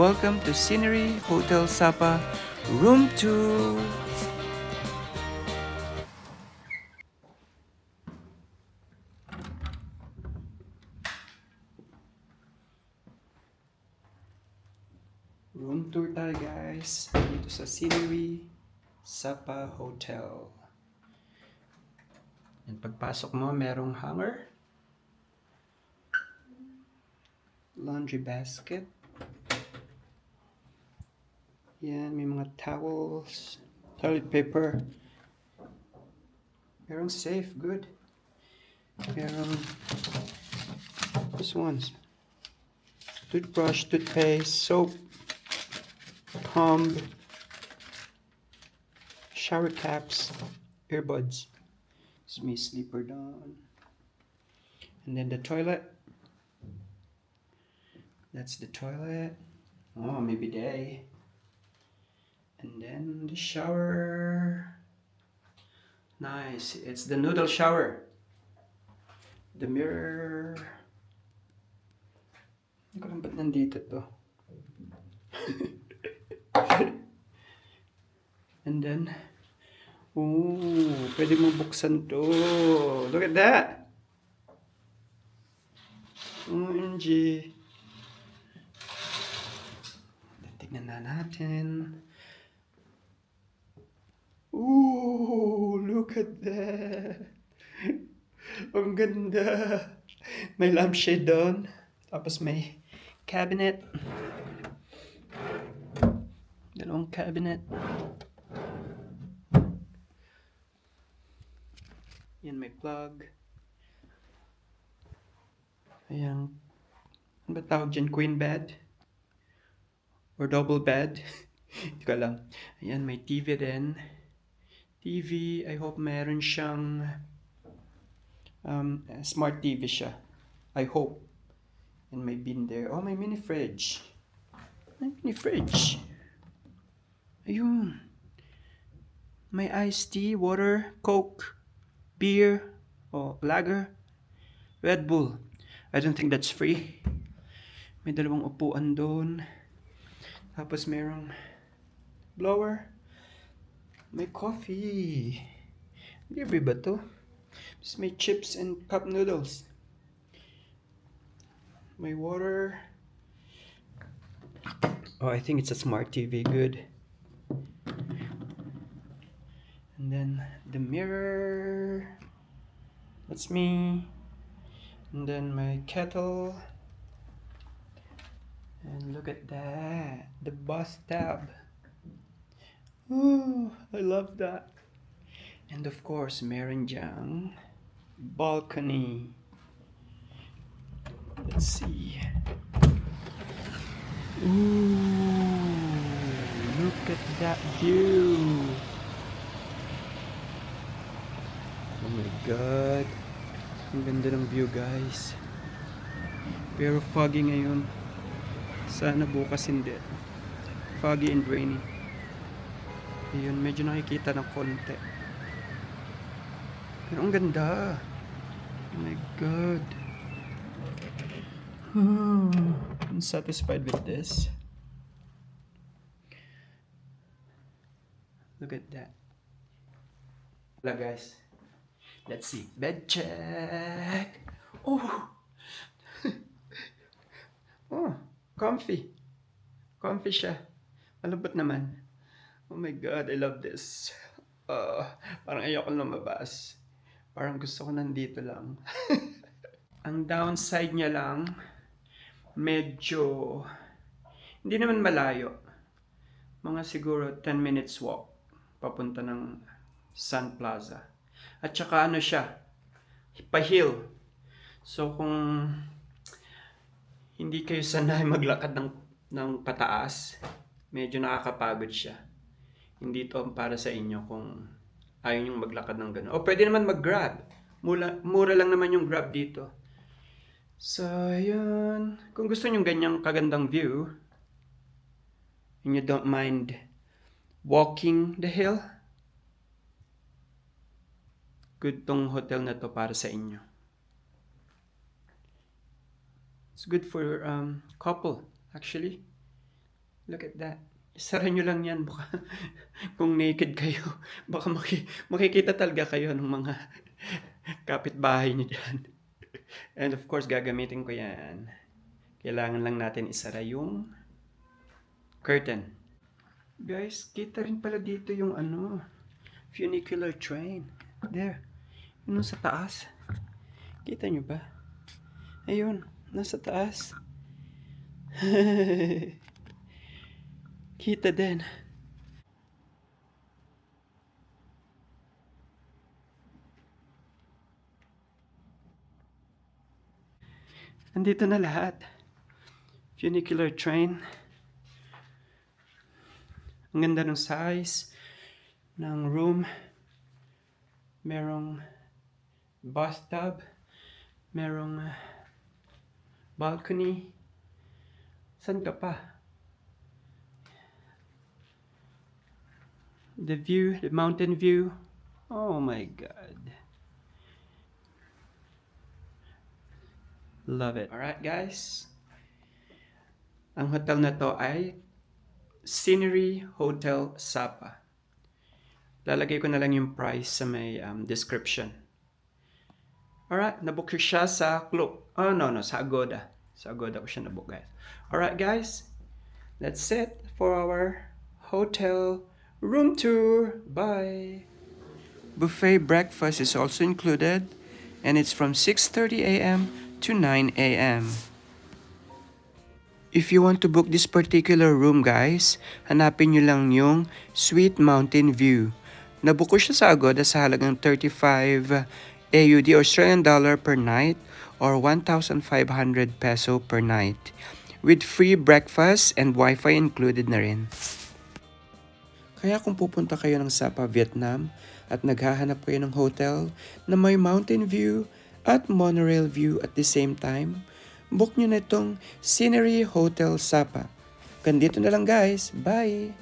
Welcome to Scenery Hotel Sapa, Room 2. Room tour tayo guys, dito sa Scenery Sapa Hotel. And pagpasok mo, merong hanger, laundry basket. Yan, may mga towels, toilet paper. Merong safe, good. Merong this ones. Toothbrush, toothpaste, soap, comb, shower caps, earbuds. It's me sleeper down. And then the toilet. That's the toilet. Oh, maybe day. And then the shower. Nice. It's the noodle shower. The mirror. Hindi ko lang ba't nandito to. And then, pwede mo buksan to. Look at that. OMG. Tignan na natin. Look at that. Ang ganda. May lampshade doon. Tapos may cabinet. Dalawang cabinet. Yan, may plug. Ayan. Ano ba tawag dyan? Queen bed? Or double bed? Hindi ko alam. Ayan, may TV din. TV, I hope meron siyang smart TV siya. I hope. And may bin there. Oh, may mini fridge. May mini fridge. Ayun. May iced tea, water, Coke, beer, lager, Red Bull. I don't think that's free. May dalawang upuan doon. Tapos merong blower. May coffee. Libre ba to? Tapos may chips and cup noodles. May water. Oh, I think it's a smart TV. Good. And then the mirror. That's me. And then my kettle. And look at that. The bathtub. Oh, I love that. And of course, meron diyang balcony. Let's see. Look at that view. Oh my God. Ang ganda ng view, guys. Pero foggy ngayon. Sana bukas hindi. Foggy and rainy. Ayun, medyo nakikita ng konti. Pero ang ganda. Oh my God. I'm satisfied with this. Look at that. Hello guys. Let's see. Bed check. Oh, comfy. Comfy siya. Malambot naman. Oh my God, I love this. Parang ayoko lumabas. Parang gusto ko nandito lang. Ang downside niya lang, medyo, hindi naman malayo. Mga siguro 10 minutes walk papunta ng Sun Plaza. At saka ano siya, pa-hill. So kung hindi kayo sanay maglakad ng pataas, medyo nakakapagod siya. Hindi to para sa inyo kung ayaw nyo maglakad ng gano'n. O pwede naman mag-grab. Mura lang naman yung grab dito. So, yun. Kung gusto nyo ganyang kagandang view, and you don't mind walking the hill, good tong hotel na to para sa inyo. It's good for couple, actually. Look at that. Isara nyo lang yan baka kung naked kayo, baka makikita talaga kayo ng mga kapitbahay nyo dyan. And of course, gagamitin ko yan. Kailangan lang natin isara yung curtain. Guys, kita rin pala dito yung funicular train. There. Yun sa taas. Kita nyo ba? Ayun, nasa taas. Kita din. Nandito na lahat. Funicular train. Ang ganda ng size ng room. Merong bathtub. Merong balcony. San ka pa? The view, the mountain view. Oh my God. Love it. Alright guys. Ang hotel na to ay Scenery Hotel Sapa. Lalagay ko na lang yung price sa may description. Alright, nabook siya sa Klook. Oh no, sa Agoda. Sa Agoda ko siya nabook guys. Alright guys, that's it for our hotel room tour. Bye! Buffet breakfast is also included and it's from 6:30 a.m. to 9 a.m. If you want to book this particular room guys, hanapin nyo lang yung Sweet Mountain View. Nabook ko siya sa Agoda sa halagang 35 AUD Australian dollar per night or 1,500 peso per night. With free breakfast and Wi-Fi included na rin. Kaya kung pupunta kayo ng Sapa, Vietnam at naghahanap kayo ng hotel na may mountain view at monorail view at the same time, book nyo na itong Scenery Hotel Sapa. Ganito na lang guys. Bye!